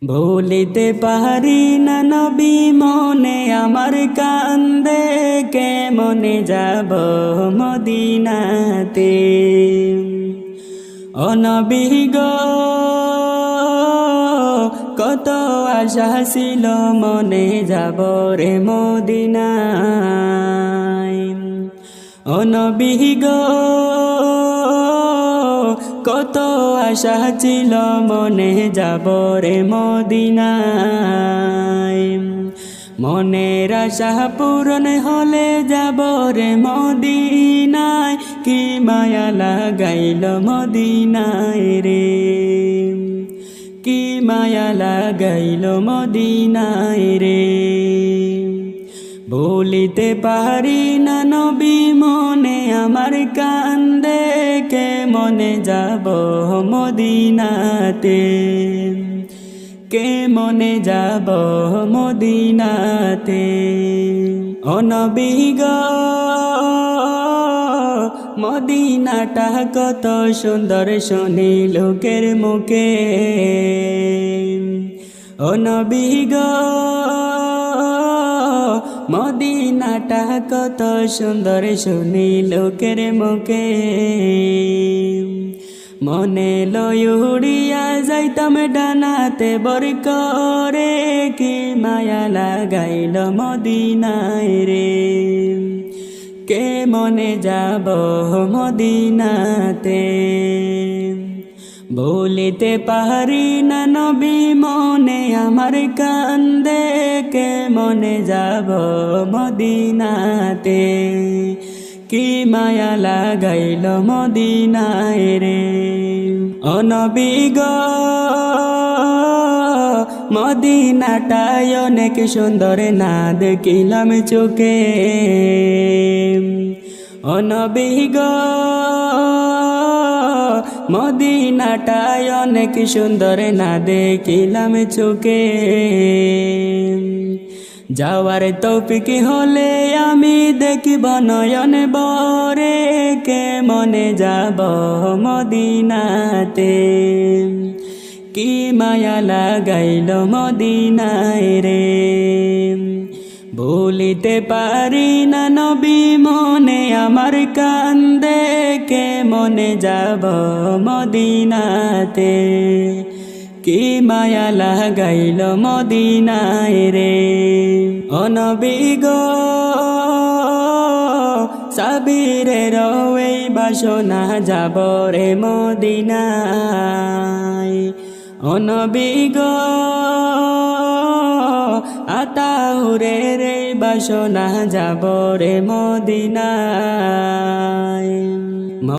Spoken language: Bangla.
ভুলিতে পারি না নবী মনে আমার কান্দে, কেমনে যাব মদিনাতে। ও নবী গো, কত আশা ছিল মনে যাব রে মদিনায়। ও নবী গো, কত আশা ছিল মনে যাব রে মদিনায়। মনের আশা পূরণ হলে যাব রে মদিনায়, কি মায়া লাগাইল মদিনায় রে, কি মায়া লাগাইল মদিনায় রে। ভুলিতে পারি না নবী মনে আমার কান্দে, কেমনে যাব মদিনাতে, কেমনে যাব মদিনাতে। ও নবী গো, মদিনাটা কত সুন্দর শুনি লোকের মুখে। ও নবী গো, মদিনাটা কত সুন্দর শুনি লোকের মুখে। মনে লয় উড়িয়া যাইতাম ডানাতে বর করে, কি মায়া লাগাইল মদিনায় রে, কে মনে যাব মদিনাতে। ভুলিতে পারি না নবী মনে আমার কান্দে, কে মনে যাব মদিনাতে, কি মায়া লাগাইল মদিনায় রে। ও নবী গো, মদিনাটায় অনেক সুন্দর না দেখিলাম চোখে। ও নবী গো, মদিনাটায় অনেক সুন্দর না দেখিলাম চোখে। যাওয়ার তৌফিক হলে আমি দেখিব নয়ন বরে, কেমনে যাব মদিনাতে, কি মায়া লাগাইল মদিনায় রে। ভুলিতে পারি না নবী মনে আমার কান্দে, কেমনে যাব মদিনাতে, কি মায়া লাগাইল মদিনায় রে। ও নবী গো, সাবিরের এই বাসনা যাব রে মদিনায়। ও নবী গো, আতাউরের এই বাসনা যাব রে মদিনায়।